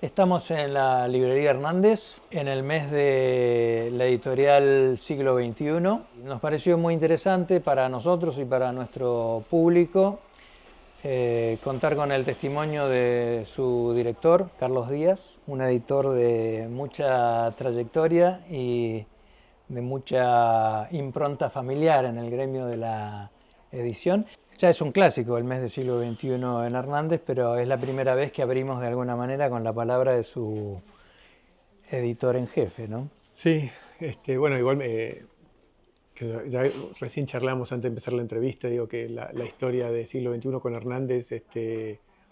Estamos en la librería Hernández, en el mes de la editorial Siglo XXI. Nos pareció muy interesante para nosotros y para nuestro público contar con el testimonio de su director, Carlos Díaz, un editor de mucha trayectoria y de mucha impronta familiar en el gremio de la edición. Ya es un clásico el mes del siglo XXI en Hernández, pero es la primera vez que abrimos de alguna manera con la palabra de su editor en jefe, ¿no? Sí, bueno, igual que ya recién charlamos antes de empezar la entrevista, digo que la historia del siglo XXI con Hernández,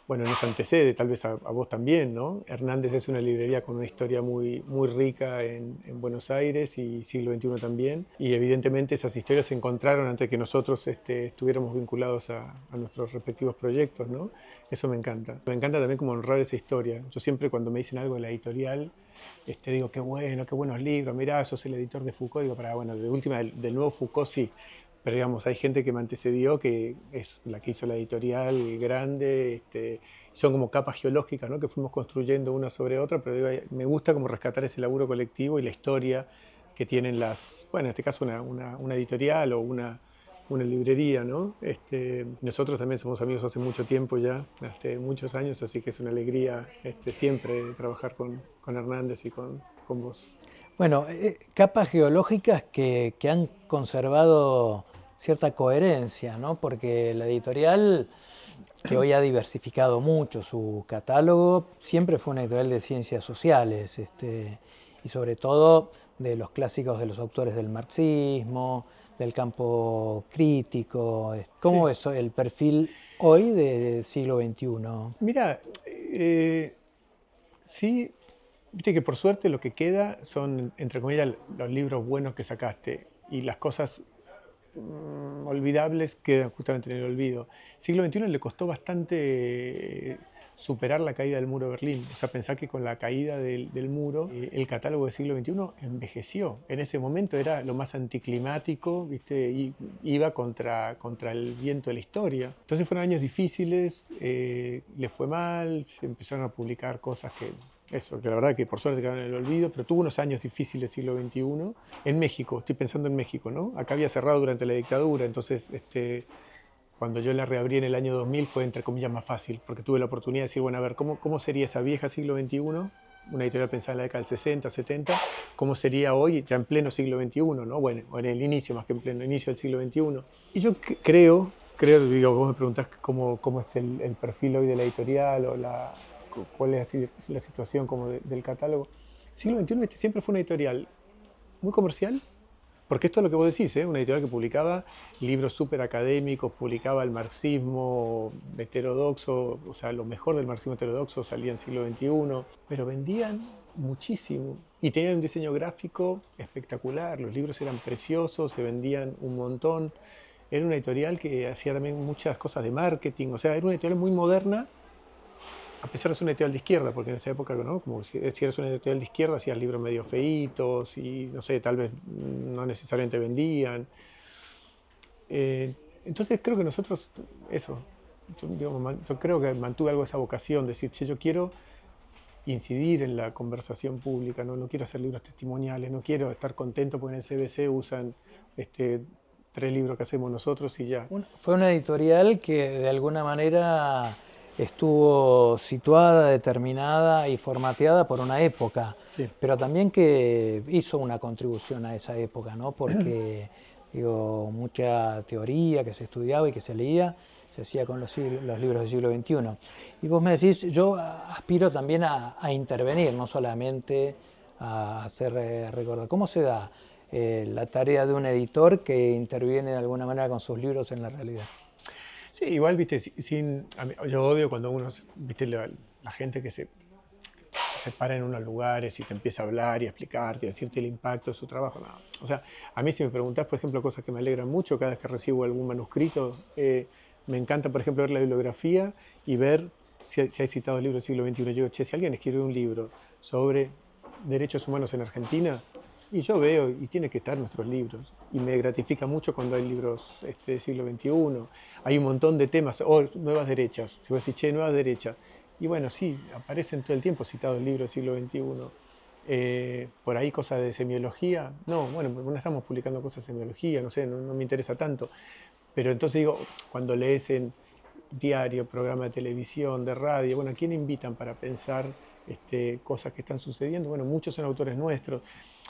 bueno, nos antecede, tal vez a vos también, ¿no? Hernández es una librería con una historia muy rica en Buenos Aires y siglo XXI también, y evidentemente esas historias se encontraron antes que nosotros estuviéramos vinculados a nuestros respectivos proyectos, ¿no? Eso me encanta. Me encanta también como honrar esa historia. Yo siempre cuando me dicen algo de la editorial, digo, qué bueno, qué buenos libros, mirá, sos el editor de Foucault, digo, para, bueno, de última, del nuevo Foucault sí, pero digamos, hay gente que me antecedió, que es la que hizo la editorial grande, son como capas geológicas, ¿no? Que fuimos construyendo una sobre otra, pero digo, me gusta como rescatar ese laburo colectivo y la historia que tienen bueno, en este caso una editorial o una librería, ¿no? Nosotros también somos amigos hace mucho tiempo ya, muchos años, así que es una alegría siempre trabajar con Hernández y con vos. Bueno, capas geológicas que han conservado cierta coherencia, ¿no? Porque la editorial, que hoy ha diversificado mucho su catálogo, siempre fue una editorial de ciencias sociales, y sobre todo de los clásicos de los autores del marxismo, del campo crítico. ¿Cómo Sí, es el perfil hoy del siglo XXI? mira, sí, viste que por suerte lo que queda son, entre comillas, los libros buenos que sacaste y las cosas olvidables quedan justamente en el olvido. Siglo XXI le costó bastante superar la caída del muro de Berlín. O sea, pensar que con la caída del muro, el catálogo del siglo XXI envejeció. En ese momento era lo más anticlimático, ¿viste? Y iba contra el viento de la historia. Entonces fueron años difíciles, le fue mal, se empezaron a publicar cosas que la verdad que por suerte quedaron en el olvido, pero tuvo unos años difíciles siglo XXI. En México, estoy pensando en México, ¿no? Acá había cerrado durante la dictadura, entonces cuando yo la reabrí en el año 2000 fue entre comillas más fácil, porque tuve la oportunidad de decir, bueno, a ver, ¿cómo sería esa vieja siglo XXI? Una editorial pensada en la década del 60, 70, ¿cómo sería hoy, ya en pleno siglo XXI, ¿no? Bueno, o en el inicio, más que en pleno inicio del siglo XXI. Y yo digo, vos me preguntás cómo es el perfil hoy de la editorial o cuál es la situación como del catálogo. Siglo XXI siempre fue una editorial muy comercial, porque esto es lo que vos decís, ¿eh? Una editorial que publicaba libros súper académicos, publicaba el marxismo heterodoxo, o sea, lo mejor del marxismo heterodoxo salía en siglo XXI, pero vendían muchísimo y tenían un diseño gráfico espectacular, los libros eran preciosos, se vendían un montón. Era una editorial que hacía también muchas cosas de marketing, o sea, era una editorial muy moderna a pesar de ser una editorial de izquierda, porque en esa época, ¿no? Como si eres una editorial de izquierda, hacías libros medio feitos y, no sé, tal vez no necesariamente vendían. Eh, entonces creo que nosotros, eso, yo creo que mantuve algo de esa vocación, de decir, che, yo quiero incidir en la conversación pública, no quiero hacer libros testimoniales, no quiero estar contento porque en el CBC usan 3 libros que hacemos nosotros y ya. Fue una editorial que de alguna manera estuvo situada, determinada y formateada por una época, Sí. pero también que hizo una contribución a esa época, ¿no? Porque digo, mucha teoría que se estudiaba y que se leía se hacía con los libros del siglo XXI. Y vos me decís, yo aspiro también a intervenir, no solamente a hacer recordar. ¿Cómo se da la tarea de un editor que interviene de alguna manera con sus libros en la realidad? Sí, igual, viste, yo odio cuando viste, la gente que se para en unos lugares y te empieza a hablar y a explicarte y a decirte el impacto de su trabajo. No. O sea, a mí si me preguntás, por ejemplo, cosas que me alegran mucho cada vez que recibo algún manuscrito, me encanta, por ejemplo, ver la bibliografía y ver si hay citados libros del siglo XXI. Yo digo, che, si alguien escribe un libro sobre derechos humanos en Argentina, y yo veo, y tiene que estar en nuestros libros. Y me gratifica mucho cuando hay libros del siglo XXI. Hay un montón de temas, nuevas derechas. Si vos decís, che, nuevas derechas. Y bueno, sí, aparecen todo el tiempo citados libros del siglo XXI. Por ahí cosas de semiología. No, bueno, no estamos publicando cosas de semiología, no sé, no me interesa tanto. Pero entonces digo, cuando lees en diario, programa de televisión, de radio, bueno, ¿a quién invitan para pensar cosas que están sucediendo? Bueno, muchos son autores nuestros.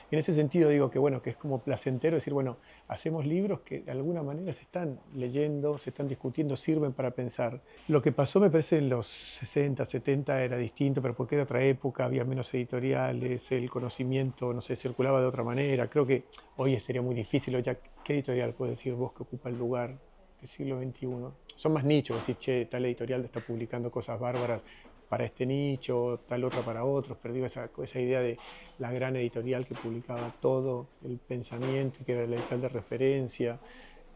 En ese sentido digo que bueno, que es como placentero decir, bueno, hacemos libros que de alguna manera se están leyendo, se están discutiendo, sirven para pensar. Lo que pasó me parece en los 60, 70 era distinto, pero porque era otra época, había menos editoriales, el conocimiento, no sé, circulaba de otra manera. Creo que hoy sería muy difícil, ya, ¿qué editorial puede decir vos que ocupa el lugar del siglo XXI? Son más nichos, decir, che, tal editorial está publicando cosas bárbaras para este nicho, tal otra para otros, pero digo, esa idea de la gran editorial que publicaba todo el pensamiento, que era la editorial de referencia.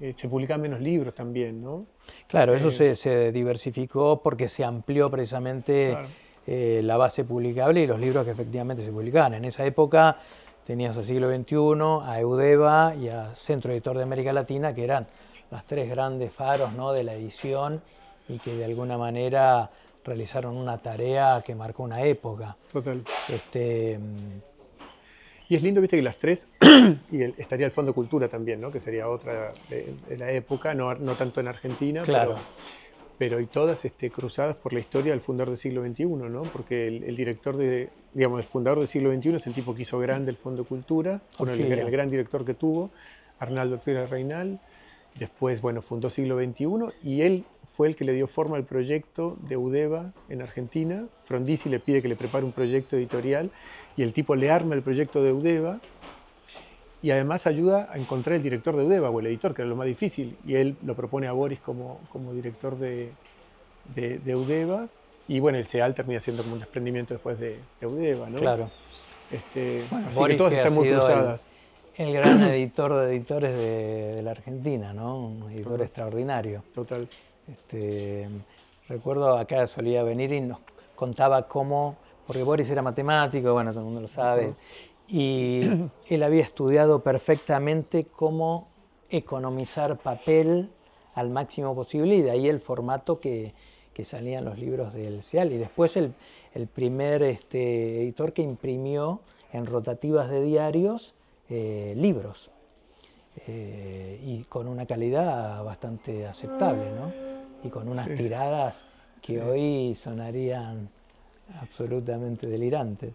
Se publicaban menos libros también, ¿no? Claro, eso se diversificó porque se amplió precisamente Claro. La base publicable y los libros que efectivamente se publicaban. En esa época tenías a Siglo XXI, a Eudeva y a Centro Editor de América Latina, que eran las tres grandes faros, ¿no?, de la edición y que de alguna manera realizaron una tarea que marcó una época. Total. Este, Y es lindo, viste, que las tres, y estaría el Fondo Cultura también, ¿no? Que sería otra de la época, no tanto en Argentina, claro. pero y todas cruzadas por la historia del fundador del siglo XXI, ¿no? Porque el director digamos, el fundador del siglo XXI es el tipo que hizo grande el Fondo Cultura, el gran director que tuvo, Arnaldo Orfila Reynal. Después, bueno, fundó Siglo XXI y él fue el que le dio forma al proyecto de Eudeva en Argentina. Frondizi le pide que le prepare un proyecto editorial y el tipo le arma el proyecto de Eudeva y además ayuda a encontrar el director de Eudeva o el editor, que era lo más difícil, y él lo propone a Boris como director de Eudeva, y bueno, el CEAL termina siendo como un desprendimiento después de Eudeva, ¿no? Claro. Bueno, así Boris, que todas están muy cruzadas. El gran editor de editores de la Argentina, ¿no? Un editor extraordinario. Total. Recuerdo acá solía venir y nos contaba cómo, porque Boris era matemático, bueno, todo el mundo lo sabe, y él había estudiado perfectamente cómo economizar papel al máximo posible y de ahí el formato que salían los libros del CEAL. Y después el primer editor que imprimió en rotativas de diarios libros y con una calidad bastante aceptable, ¿no? Y con unas tiradas que hoy sonarían absolutamente delirantes.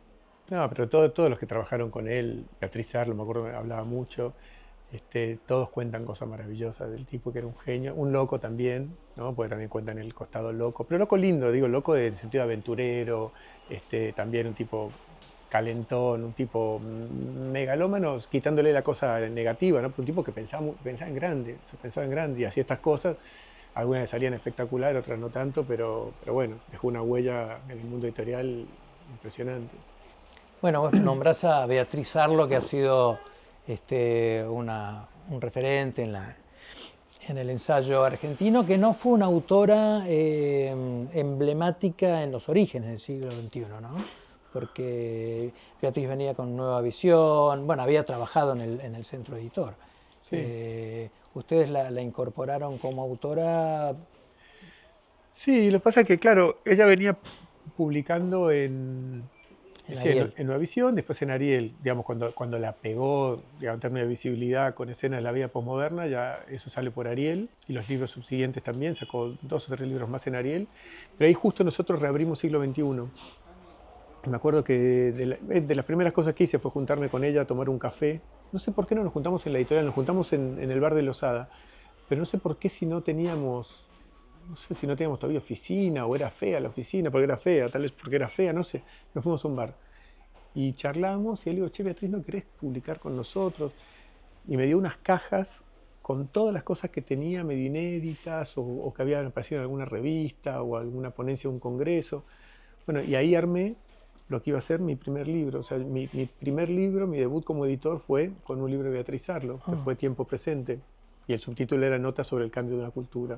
No, pero todos los que trabajaron con él, Beatriz Arlo, me acuerdo que hablaba mucho, todos cuentan cosas maravillosas del tipo que era un genio, un loco también, ¿no? Porque también cuentan el costado loco, pero loco lindo, digo, loco en el sentido aventurero, también un tipo calentón, un tipo megalómano, quitándole la cosa negativa, ¿no? Un tipo que pensaba en grande, se pensaba en grande y hacía estas cosas. Algunas le salían espectacular, otras no tanto, pero bueno, dejó una huella en el mundo editorial impresionante. Bueno, vos nombrás a Beatriz Arlo, que ha sido un referente en el ensayo argentino, que no fue una autora emblemática en los orígenes del siglo XXI, ¿no? Porque Beatriz venía con nueva visión, bueno, había trabajado en el centro editor. Sí. ¿Ustedes la incorporaron como autora? Sí, lo que pasa es que, claro, ella venía publicando en Nueva Visión, después en Ariel, digamos, cuando la pegó, digamos, en términos de visibilidad con escenas de la vida posmoderna, ya eso sale por Ariel, y los libros subsiguientes también, sacó 2 o 3 libros más en Ariel, pero ahí justo nosotros reabrimos Siglo XXI. Me acuerdo que de las primeras cosas que hice fue juntarme con ella a tomar un café. No sé por qué no nos juntamos en la editorial, nos juntamos en el bar de Losada, pero no sé por qué si no teníamos todavía oficina o era fea la oficina, porque era fea, tal vez porque era fea, no sé. Nos fuimos a un bar y charlamos y le digo, che, Beatriz, ¿no querés publicar con nosotros? Y me dio unas cajas con todas las cosas que tenía medio inéditas o que habían aparecido en alguna revista o alguna ponencia de un congreso. Bueno, y ahí armé lo que iba a ser mi primer libro. O sea, mi primer libro, mi debut como editor fue con un libro de Beatriz Arlo, que fue Tiempo Presente. Y el subtítulo era Notas sobre el cambio de una cultura.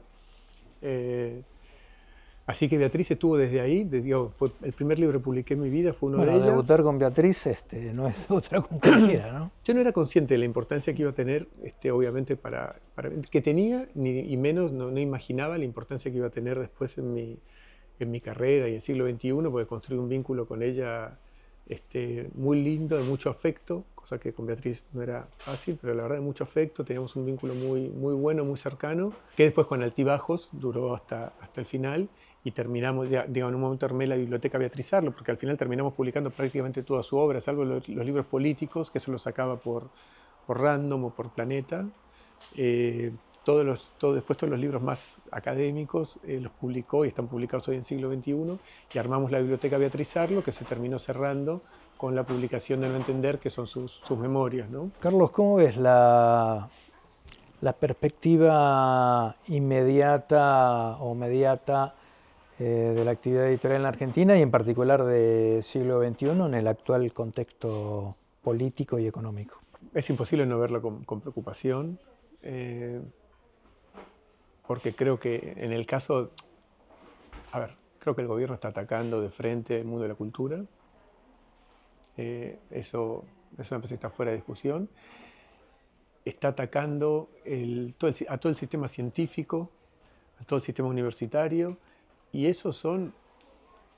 Así que Beatriz estuvo desde ahí, fue el primer libro que publiqué en mi vida, fue uno de ellos. Debutar con Beatriz no es otra con cualquiera, ¿no? Yo no era consciente de la importancia que iba a tener, obviamente, que tenía, y menos, no imaginaba la importancia que iba a tener después en en mi carrera y en siglo XXI, porque construí un vínculo con ella muy lindo, de mucho afecto, cosa que con Beatriz no era fácil, pero la verdad de mucho afecto, teníamos un vínculo muy, muy bueno, muy cercano, que después con altibajos duró hasta el final y terminamos, ya, digo, en un momento armé la biblioteca Beatrizarlo, porque al final terminamos publicando prácticamente toda su obra, salvo los libros políticos, que eso lo sacaba por Random o por Planeta. Eh, después todos los libros más académicos los publicó y están publicados hoy en siglo XXI, y armamos la biblioteca Beatrizarlo, que se terminó cerrando con la publicación de No Entender, que son sus memorias, ¿no? Carlos, ¿cómo ves la perspectiva inmediata o mediata de la actividad editorial en la Argentina y en particular de siglo XXI en el actual contexto político y económico? Es imposible no verlo con preocupación, porque creo que en el caso, a ver, creo que el gobierno está atacando de frente el mundo de la cultura. Eso me parece que está fuera de discusión. Está atacando a todo el sistema científico, a todo el sistema universitario, y esos son,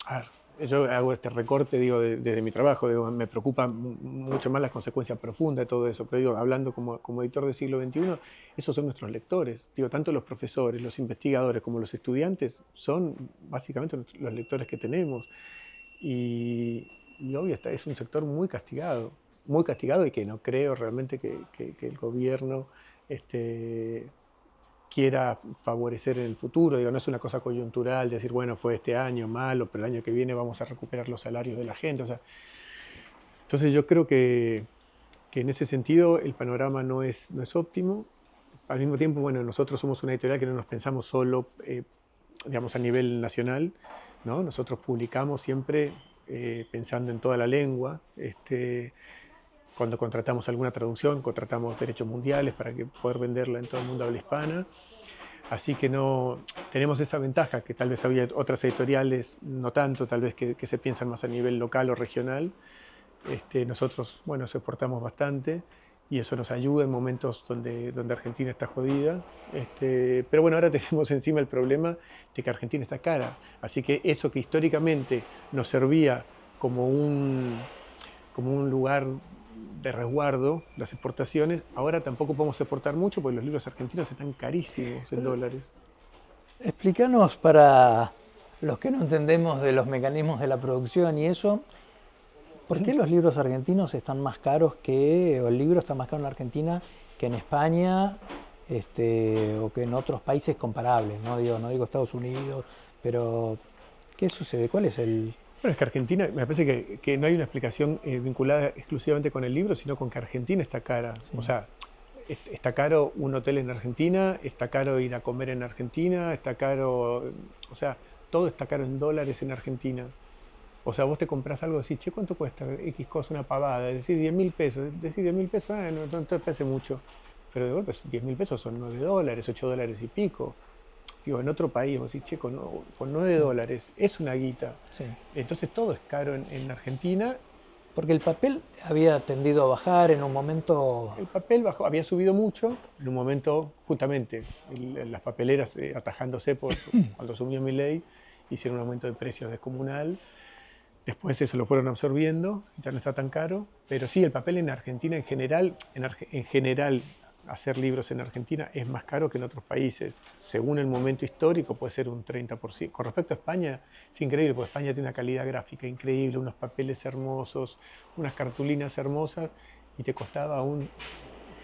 a ver, yo hago este recorte, digo, desde mi trabajo, digo, me preocupan mucho más las consecuencias profundas de todo eso, pero digo, hablando como editor del siglo XXI, esos son nuestros lectores, digo, tanto los profesores, los investigadores como los estudiantes son básicamente los lectores que tenemos, y obvio, es un sector muy castigado y que no creo realmente que el gobierno quiera favorecer en el futuro. Digo, no es una cosa coyuntural, decir, bueno, fue este año malo, pero el año que viene vamos a recuperar los salarios de la gente. O sea, entonces yo creo que en ese sentido el panorama no es óptimo. Al mismo tiempo, bueno, nosotros somos una editorial que no nos pensamos solo, digamos, a nivel nacional, ¿no? Nosotros publicamos siempre pensando en toda la lengua. Cuando contratamos alguna traducción, contratamos derechos mundiales para poder venderla en todo el mundo habla hispana. Así que no tenemos esa ventaja, que tal vez había otras editoriales, no tanto, tal vez que se piensan más a nivel local o regional. Nosotros, bueno, nos exportamos bastante y eso nos ayuda en momentos donde Argentina está jodida. Pero bueno, ahora tenemos encima el problema de que Argentina está cara. Así que eso que históricamente nos servía como un lugar de resguardo, las exportaciones, ahora tampoco podemos exportar mucho porque los libros argentinos están carísimos en dólares. Explícanos para los que no entendemos de los mecanismos de la producción y eso, ¿por qué los libros argentinos están más caros o el libro está más caro en Argentina que en España o que en otros países comparables? No digo Estados Unidos, pero ¿qué sucede? ¿Cuál es el...? Bueno, es que Argentina, me parece que no hay una explicación vinculada exclusivamente con el libro, sino con que Argentina está cara. Sí. O sea, está caro un hotel en Argentina, está caro ir a comer en Argentina, está caro, o sea, todo está caro en dólares en Argentina. O sea, vos te compras algo y decís, che, ¿cuánto cuesta X cosa, una pavada? Decís 10.000 pesos. Decís 10.000 pesos, no te parece mucho. Pero de golpe 10.000 pesos son 9 dólares, 8 dólares y pico. Digo, en otro país, vos decís, che, con 9 dólares es una guita. Sí. Entonces todo es caro en Argentina. Porque el papel había tendido a bajar en un momento... El papel bajó, había subido mucho, en un momento, justamente, las papeleras atajándose cuando asumió Milei, hicieron un aumento de precios descomunal. Después eso lo fueron absorbiendo, ya no está tan caro. Pero sí, el papel en Argentina en general, hacer libros en Argentina es más caro que en otros países. Según el momento histórico puede ser un 30%. Con respecto a España es increíble, porque España tiene una calidad gráfica increíble, unos papeles hermosos, unas cartulinas hermosas, y te costaba un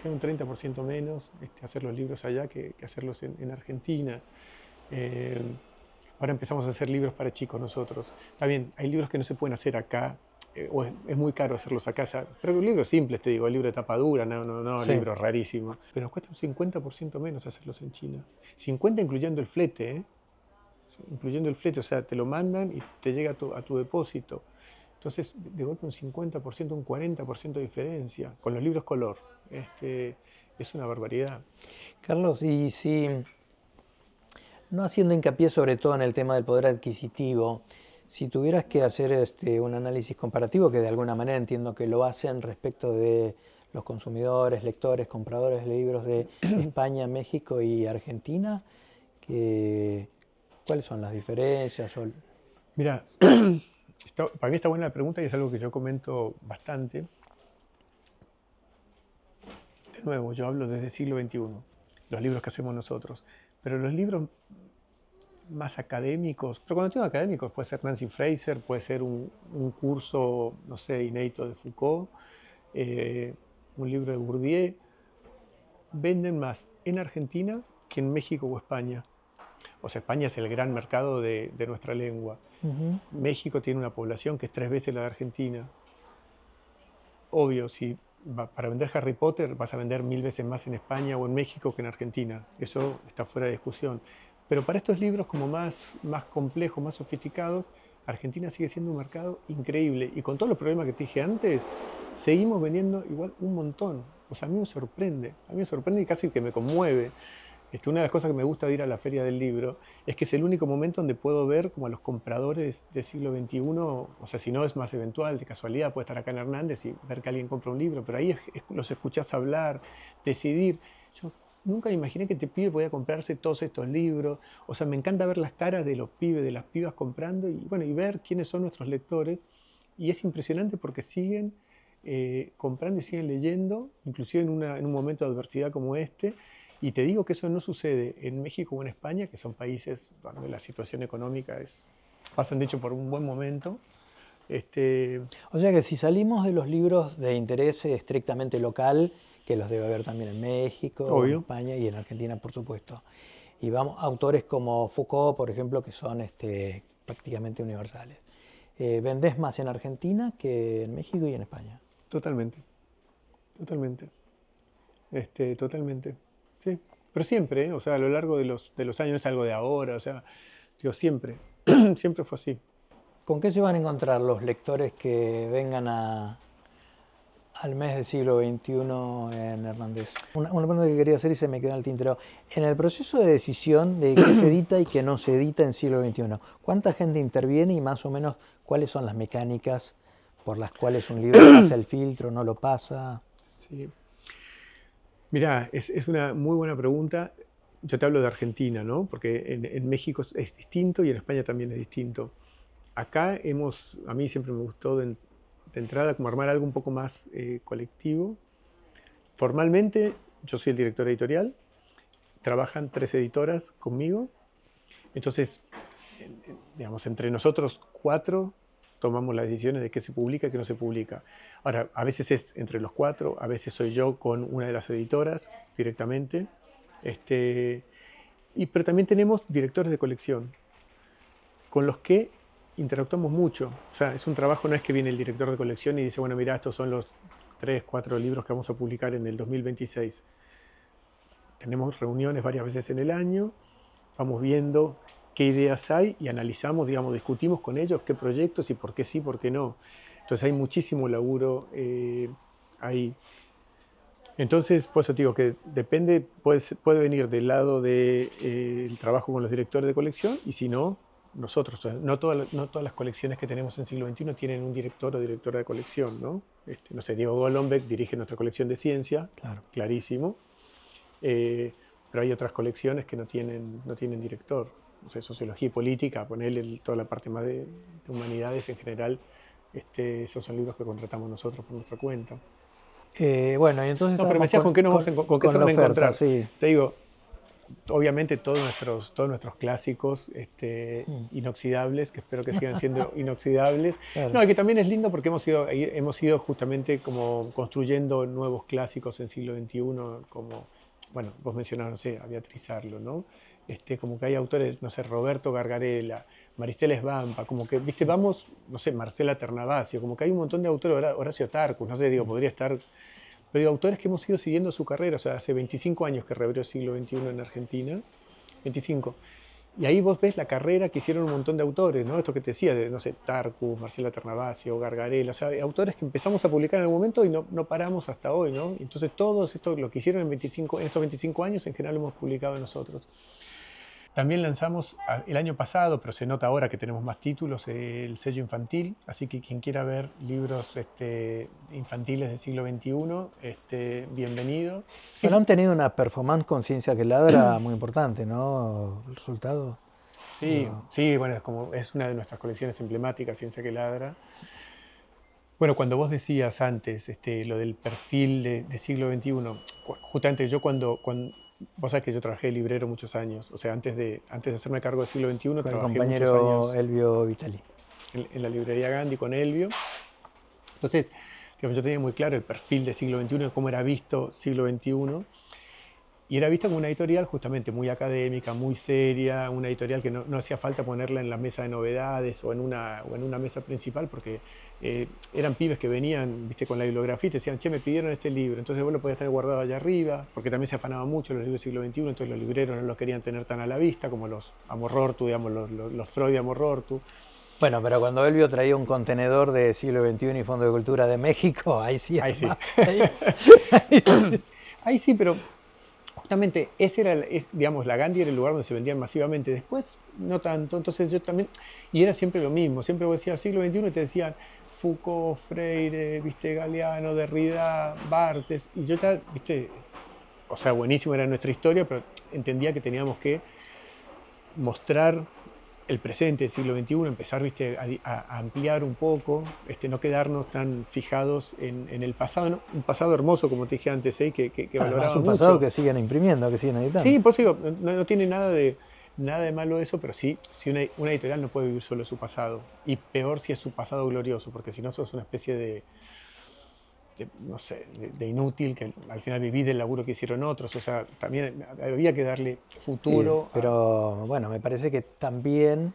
30% menos hacer los libros allá que hacerlos en Argentina. Ahora empezamos a hacer libros para chicos nosotros. Está bien, hay libros que no se pueden hacer acá, o es muy caro hacerlos acá. Pero libros simples, te digo, el libro de tapa dura, no sí. Libros rarísimos. Pero nos cuesta un 50% menos hacerlos en China. 50 incluyendo el flete, ¿eh? Incluyendo el flete, o sea, te lo mandan y te llega a tu depósito. Entonces, de golpe un 50%, un 40% de diferencia. Con los libros color. Es una barbaridad. Carlos, y si... No haciendo hincapié sobre todo en el tema del poder adquisitivo, si tuvieras que hacer un análisis comparativo, que de alguna manera entiendo que lo hacen respecto de los consumidores, lectores, compradores de libros de España, México y Argentina, ¿cuáles son las diferencias? Mira, para mí está buena la pregunta y es algo que yo comento bastante. De nuevo, yo hablo desde el siglo XXI, los libros que hacemos nosotros, pero los libros más académicos, pero cuando tengo académicos puede ser Nancy Fraser, puede ser un curso, no sé, inédito de Foucault, eh, un libro de Bourdieu, venden más en Argentina que en México o España. O sea, España es el gran mercado de nuestra lengua. Ujú. México tiene una población que es 3 veces la de Argentina. Obvio, si para vender Harry Potter vas a vender 1000 veces más en España o en México que en Argentina. Eso está fuera de discusión. Pero para estos libros como más complejos, más sofisticados, Argentina sigue siendo un mercado increíble. Y con todos los problemas que te dije antes, seguimos vendiendo igual un montón. O sea, a mí me sorprende y casi que me conmueve. Una de las cosas que me gusta de ir a la Feria del Libro es que es el único momento donde puedo ver como a los compradores del siglo XXI, o sea, si no es más eventual, de casualidad, puede estar acá en Hernández y ver que alguien compra un libro, pero ahí los escuchás hablar, decidir. Yo nunca me imaginé que este pibe podía comprarse todos estos libros, o sea, me encanta ver las caras de los pibes, de las pibas comprando y bueno, y ver quiénes son nuestros lectores, y es impresionante porque siguen comprando y siguen leyendo, inclusive en un momento de adversidad como este. Y te digo que eso no sucede en México o en España, que son países donde la situación económica pasan de hecho por un buen momento. Este, O sea que si salimos de los libros de interés estrictamente local, que los debe haber también en México o en obvio. España y en Argentina, por supuesto, y vamos a autores como Foucault, por ejemplo, que son prácticamente universales. ¿Vendés más en Argentina que en México y en España? Totalmente, totalmente, totalmente. Sí. Pero siempre, o sea, a lo largo de los años, no es algo de ahora, o sea, digo, siempre, siempre fue así. ¿Con qué se van a encontrar los lectores que vengan al mes del siglo XXI en Hernández? Una pregunta que quería hacer y se me quedó en el tintero. En el proceso de decisión de qué se edita y qué no se edita en siglo XXI, ¿cuánta gente interviene y más o menos cuáles son las mecánicas por las cuales un libro pasa el filtro, no lo pasa? Sí. Mirá, es una muy buena pregunta. Yo te hablo de Argentina, ¿no? Porque en México es distinto y en España también es distinto. Acá a mí siempre me gustó de entrada como armar algo un poco más colectivo. Formalmente, yo soy el director editorial, trabajan 3 editoras conmigo, entonces, digamos, entre nosotros 4 tomamos las decisiones de qué se publica y qué no se publica. Ahora, a veces es entre los 4, a veces soy yo con una de las editoras directamente, pero también tenemos directores de colección, con los que interactuamos mucho. O sea, es un trabajo, no es que viene el director de colección y dice, bueno, mira, estos son los 3, 4 libros que vamos a publicar en el 2026. Tenemos reuniones varias veces en el año, vamos viendo qué ideas hay y analizamos, digamos, discutimos con ellos qué proyectos y por qué sí, por qué no. Entonces hay muchísimo laburo ahí. Entonces, por eso te digo que depende, puede venir del lado del trabajo con los directores de colección y si no, nosotros. O sea, no todas las colecciones que tenemos en siglo XXI tienen un director o directora de colección, ¿no? No sé, Diego Golombek dirige nuestra colección de ciencia, Claro. clarísimo, eh, pero hay otras colecciones que no tienen director. O sea, sociología y política, ponerle toda la parte más de humanidades en general, esos son libros que contratamos nosotros por nuestra cuenta. Bueno, y entonces No, pero me estábamos decías con qué se con la van a oferta, encontrar. sí. Te digo, obviamente todos nuestros clásicos inoxidables, que espero que sigan siendo inoxidables. Claro. No, y que también es lindo porque hemos ido justamente como construyendo nuevos clásicos en siglo XXI, como, bueno, vos mencionabas, no sé, a Beatriz Arlo, ¿no? Como que hay autores, no sé, Roberto Gargarella, Maristela Esbampa, como que, viste, vamos, no sé, Marcela Ternavasio, como que hay un montón de autores, Horacio Tarcus, no sé, digo, podría estar. Pero digo, autores que hemos ido siguiendo su carrera, o sea, hace 25 años que reabrió el siglo XXI en Argentina, 25. Y ahí vos ves la carrera que hicieron un montón de autores, ¿no? Esto que te decía, de, no sé, Tarcus, Marcela Ternavasio, Gargarella, o sea, autores que empezamos a publicar en algún momento y no paramos hasta hoy, ¿no? Entonces todo esto, lo que hicieron en estos 25 años, en general lo hemos publicado nosotros. También lanzamos el año pasado, pero se nota ahora que tenemos más títulos, el sello infantil, así que quien quiera ver libros infantiles del siglo XXI, bienvenido. Bueno, han tenido una performance con Ciencia que Ladra muy importante, ¿no? El resultado. Sí, Digo, sí, bueno, es una de nuestras colecciones emblemáticas, Ciencia que Ladra. Bueno, cuando vos decías antes lo del perfil de siglo XXI, justamente yo vos sabés que yo trabajé de librero muchos años, o sea, antes de hacerme cargo del siglo XXI, con el trabajé muchos compañero años Elvio Vitali. en la librería Gandhi con Elvio. Entonces, digamos, yo tenía muy claro el perfil de siglo XXI, cómo era visto siglo XXI. Y era vista como una editorial justamente muy académica, muy seria, una editorial que no hacía falta ponerla en la mesa de novedades o en una mesa principal, porque eran pibes que venían, viste, con la bibliografía y te decían, che, me pidieron este libro, entonces vos lo podías tener guardado allá arriba, porque también se afanaban mucho los libros del siglo XXI, entonces los libreros no los querían tener tan a la vista, como los Amorortu, digamos, los Freud de Amorortu. Bueno, pero cuando Elvio traía un contenedor de siglo XXI y Fondo de Cultura de México, ahí sí Ahí sí. armaba. Ahí sí. Ahí sí, pero justamente ese era, digamos, la Gandhi era el lugar donde se vendían masivamente. Después, no tanto. Entonces yo también, y era siempre lo mismo. Siempre vos decías siglo XXI y te decían Foucault, Freire, viste, Galeano, Derrida, Barthes. Y yo ya, viste, o sea, buenísimo era nuestra historia, pero entendía que teníamos que mostrar el presente del siglo XXI, empezar, viste, a ampliar un poco, no quedarnos tan fijados en el pasado, ¿no? Un pasado hermoso, como te dije antes, que Además, valoraba un pasado mucho. que siguen imprimiendo, que siguen editando. Sí, pues digo, no tiene nada de malo eso, pero sí, si una editorial no puede vivir solo de su pasado. Y peor si es su pasado glorioso, porque si no sos una especie no sé, de inútil, que al final viví del laburo que hicieron otros. O sea, también había que darle Sí, futuro a... pero bueno, me parece que también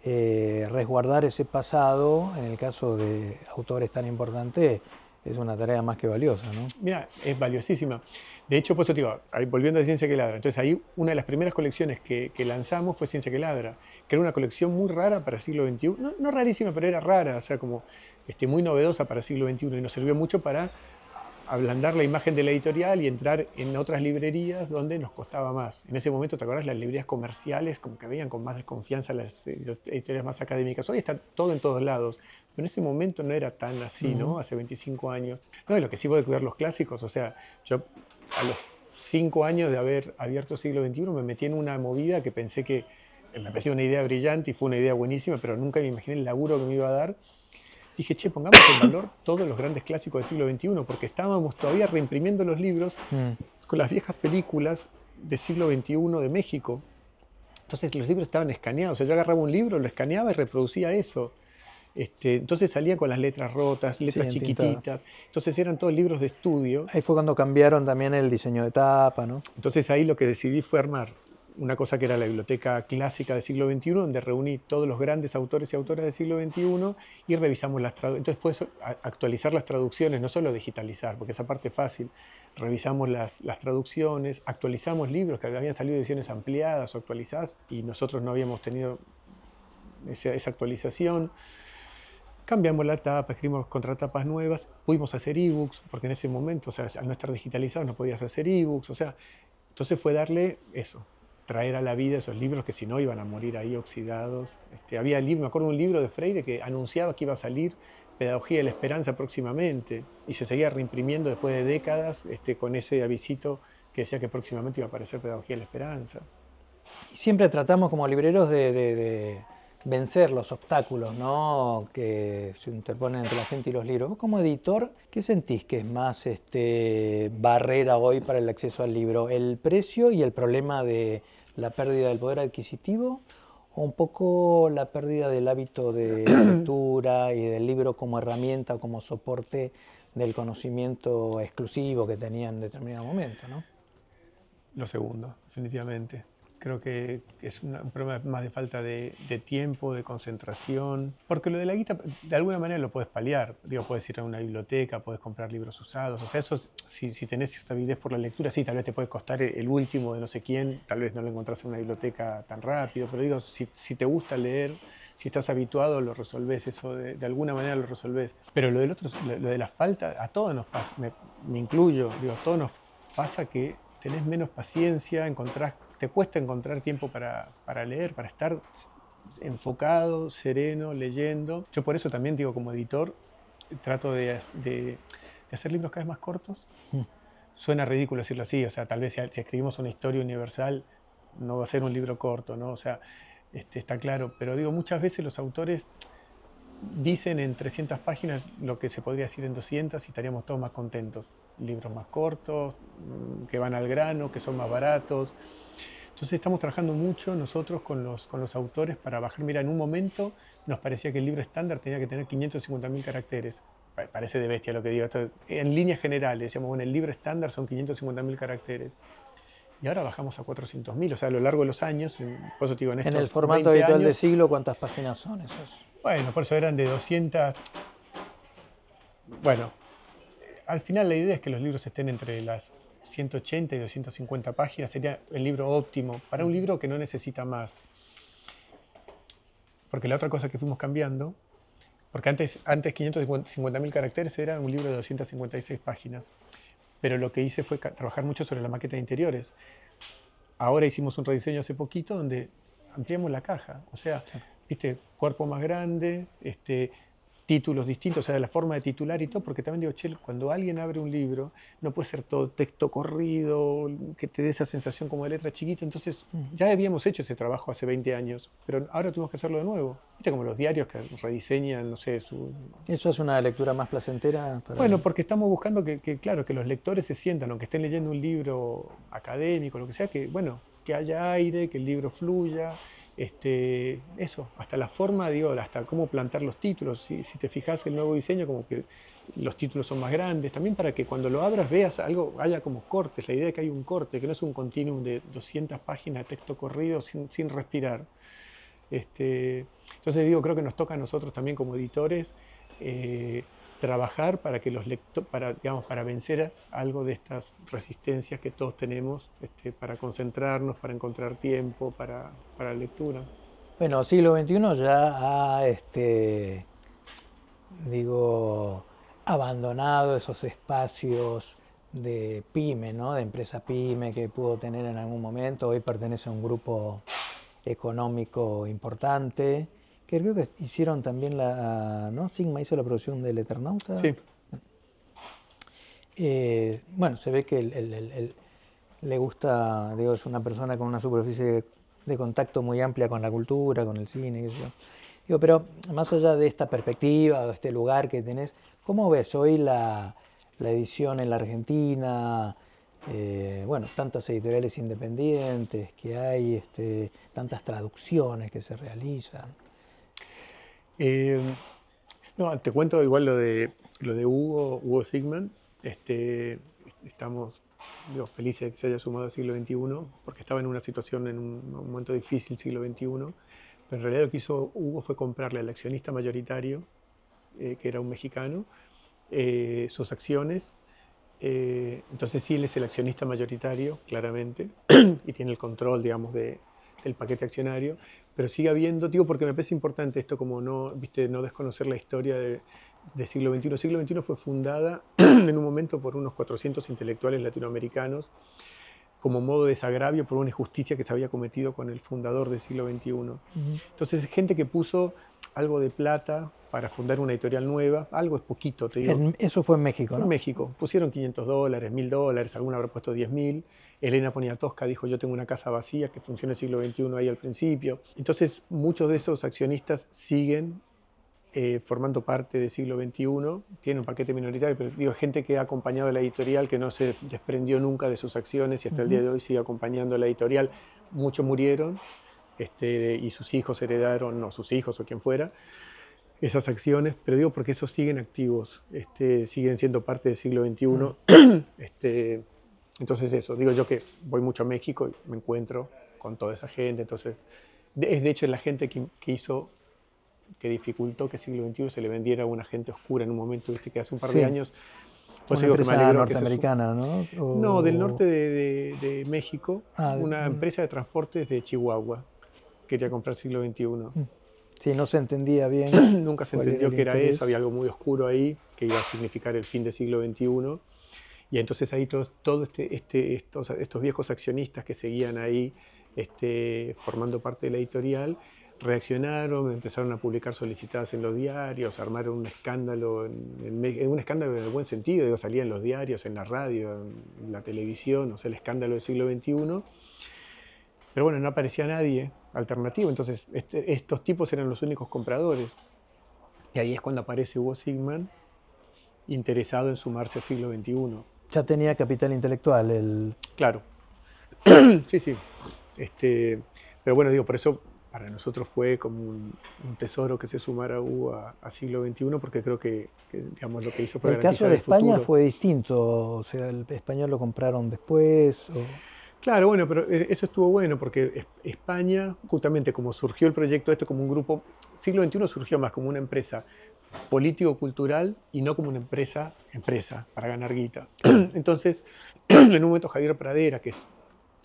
resguardar ese pasado, en el caso de autores tan importantes, es una tarea más que valiosa, ¿no? Mira, es valiosísima. De hecho, por eso te digo, volviendo a Ciencia que Ladra, entonces ahí una de las primeras colecciones que lanzamos fue Ciencia que Ladra, que era una colección muy rara para el siglo XXI, no rarísima, pero era rara, o sea, como muy novedosa para el siglo XXI y nos sirvió mucho para ablandar la imagen de la editorial y entrar en otras librerías donde nos costaba más. En ese momento, ¿te acuerdas? Las librerías comerciales como que veían con más desconfianza las editoriales más académicas. Hoy está todo en todos lados, pero en ese momento no era tan así, Ujú. ¿no? Hace 25 años. No, y lo que sí puede cuidar los clásicos, o sea, yo a los 5 años de haber abierto siglo XXI me metí en una movida que pensé que me parecía una idea brillante y fue una idea buenísima, pero nunca me imaginé el laburo que me iba a dar. Dije, che, pongamos en valor todos los grandes clásicos del siglo XXI, porque estábamos todavía reimprimiendo los libros Mm. con las viejas películas del siglo XXI de México. Entonces los libros estaban escaneados, o sea, yo agarraba un libro, lo escaneaba y reproducía eso. Entonces salía con las letras rotas, Sí, letras entintado. chiquititas, entonces eran todos libros de estudio. Ahí fue cuando cambiaron también el diseño de tapa, ¿no? Entonces ahí lo que decidí fue armar una cosa que era la biblioteca clásica del siglo XXI, donde reuní todos los grandes autores y autoras del siglo XXI y revisamos las traducciones. Entonces fue eso, actualizar las traducciones, no solo digitalizar, porque esa parte es fácil. Revisamos las traducciones, actualizamos libros que habían salido ediciones ampliadas o actualizadas y nosotros no habíamos tenido esa actualización. Cambiamos la tapa, escribimos contratapas nuevas, pudimos hacer ebooks, porque en ese momento, o sea, al no estar digitalizados no podías hacer ebooks, o sea, entonces fue darle eso, traer a la vida esos libros que si no iban a morir ahí oxidados. Había libro, me acuerdo de un libro de Freire que anunciaba que iba a salir Pedagogía de la Esperanza próximamente y se seguía reimprimiendo después de décadas con ese avisito que decía que próximamente iba a aparecer Pedagogía de la Esperanza. Y siempre tratamos como libreros de vencer los obstáculos, ¿no? Que se interponen entre la gente y los libros. Vos como editor, ¿qué sentís que es más barrera hoy para el acceso al libro? ¿El precio y el problema de la pérdida del poder adquisitivo? ¿O un poco la pérdida del hábito de lectura y del libro como herramienta o como soporte del conocimiento exclusivo que tenían en determinado momento, ¿no? Lo segundo, definitivamente. Creo que es un problema más de falta de tiempo, de concentración, porque lo de la guita de alguna manera lo puedes paliar. Digo, puedes ir a una biblioteca, puedes comprar libros usados, o sea, eso si tenés cierta avidez por la lectura, sí, tal vez te puede costar el último de no sé quién, tal vez no lo encontrás en una biblioteca tan rápido, pero digo, si te gusta leer, si estás habituado, lo resolvés, eso de alguna manera lo resolvés. Pero lo del otro, lo de la falta, a todos nos pasa, me incluyo, digo, a todos nos pasa que tenés menos paciencia, te cuesta encontrar tiempo para leer, para estar enfocado, sereno, leyendo. Yo por eso también digo, como editor, trato de hacer libros cada vez más cortos. Suena ridículo decirlo así, o sea, tal vez si escribimos una historia universal, no va a ser un libro corto, ¿no? O sea, está claro. Pero digo, muchas veces los autores dicen en 300 páginas lo que se podría decir en 200 y estaríamos todos más contentos. Libros más cortos, que van al grano, que son más baratos. Entonces estamos trabajando mucho nosotros con los autores para bajar. Mira, en un momento nos parecía que el libro estándar tenía que tener 550.000 caracteres. Parece de bestia lo que digo. Esto, en líneas generales, decíamos, bueno, el libro estándar son 550.000 caracteres. Y ahora bajamos a 400.000, o sea, a lo largo de los años, por eso te digo, en En el estos formato 20 habitual de años, siglo, ¿cuántas páginas son esas? bueno, por eso eran de 200. Bueno, al final la idea es que los libros estén entre las 180 y 250 páginas, sería el libro óptimo, para un libro que no necesita más. Porque la otra cosa que fuimos cambiando, porque antes 550.000 caracteres era un libro de 256 páginas, pero lo que hice fue trabajar mucho sobre la maqueta de interiores. Ahora hicimos un rediseño hace poquito donde ampliamos la caja, o sea, viste, cuerpo más grande, títulos distintos, o sea, la forma de titular y todo, porque también digo, che, cuando alguien abre un libro, no puede ser todo texto corrido, que te dé esa sensación como de letra chiquita, entonces ya habíamos hecho ese trabajo hace 20 años, pero ahora tuvimos que hacerlo de nuevo. Viste como los diarios que rediseñan, no sé, su... ¿Eso es una lectura más placentera? Bueno, porque estamos buscando claro, que los lectores se sientan, aunque estén leyendo un libro académico, lo que sea, que, bueno, que haya aire, que el libro fluya, eso, hasta la forma, digo, hasta cómo plantar los títulos. Si te fijas el nuevo diseño, como que los títulos son más grandes, también para que cuando lo abras veas algo, haya como cortes, la idea es que hay un corte, que no es un continuum de 200 páginas de texto corrido sin respirar. Entonces digo, creo que nos toca a nosotros también como editores trabajar para que los digamos, para vencer algo de estas resistencias que todos tenemos, para concentrarnos, para encontrar tiempo, para la lectura. Bueno, siglo XXI ya ha, digo, abandonado esos espacios de pyme, ¿no? De empresa pyme que pudo tener en algún momento. Hoy pertenece a un grupo económico importante, que creo que hicieron también ¿no? Sigma hizo la producción del Eternauta. Sí. Bueno, se ve que le gusta, digo, es una persona con una superficie de contacto muy amplia con la cultura, con el cine, qué sé yo. Digo, pero más allá de esta perspectiva, de este lugar que tenés, ¿cómo ves hoy la edición en la Argentina? Bueno, tantas editoriales independientes que hay, tantas traducciones que se realizan. No, te cuento igual lo de Hugo Sigman. Estamos felices de que se haya sumado al siglo XXI, porque estaba en una situación, en un momento difícil, siglo XXI. Pero en realidad lo que hizo Hugo fue comprarle al accionista mayoritario, que era un mexicano, sus acciones. Entonces sí, él es el accionista mayoritario, claramente, y tiene el control, digamos, del paquete accionario, pero sigue habiendo, digo, porque me parece importante esto, como no, viste, no desconocer la historia de siglo XXI. Siglo XXI fue fundada en un momento por unos 400 intelectuales latinoamericanos como modo de desagravio por una injusticia que se había cometido con el fundador del siglo XXI. Entonces, gente que puso algo de plata para fundar una editorial nueva, algo es poquito, te digo. Eso fue en México, Fue ¿no? en México. Pusieron $500, $1.000, alguna habrá puesto 10.000. Elena Poniatowska dijo, yo tengo una casa vacía que funciona en el siglo XXI ahí al principio. Entonces, muchos de esos accionistas siguen formando parte del siglo XXI, tiene un paquete minoritario, pero digo, gente que ha acompañado la editorial, que no se desprendió nunca de sus acciones y hasta el día de hoy sigue acompañando la editorial. Muchos murieron y sus hijos heredaron, no, sus hijos o quien fuera, esas acciones, pero digo porque esos siguen activos, siguen siendo parte del siglo XXI. Entonces eso, digo yo que voy mucho a México y me encuentro con toda esa gente, entonces es de hecho la gente que hizo, que dificultó que el siglo XXI se le vendiera a una gente oscura en un momento, viste, que hace un par de años. Pues una empresa norteamericana, ¿no? No, del norte de México, una empresa de transportes de Chihuahua. Quería comprar siglo XXI. Sí, no se entendía bien. Nunca se entendió que era eso, había algo muy oscuro ahí, que iba a significar el fin del siglo XXI. Y entonces ahí todos estos viejos accionistas que seguían ahí formando parte de la editorial, reaccionaron, empezaron a publicar solicitadas en los diarios, armaron un escándalo, un escándalo en el buen sentido, digo, salía en los diarios, en la radio, en la televisión, o sea, el escándalo del siglo XXI. Pero bueno, no aparecía nadie alternativo, entonces estos tipos eran los únicos compradores. Y ahí es cuando aparece Hugo Sigman, interesado en sumarse al siglo XXI. Ya tenía capital intelectual. Claro, sí, sí. Este, pero bueno, digo, por eso para nosotros fue como un tesoro que se sumara Hugo a siglo XXI, porque creo que, digamos, lo que hizo fue El caso garantizar de el España futuro. fue distinto, o sea, el español lo compraron después. Claro, bueno, pero eso estuvo bueno porque España, justamente como surgió el proyecto este como un grupo, siglo XXI surgió más como una empresa político-cultural y no como una empresa para ganar guita. Claro. Entonces, en un momento Javier Pradera, que es,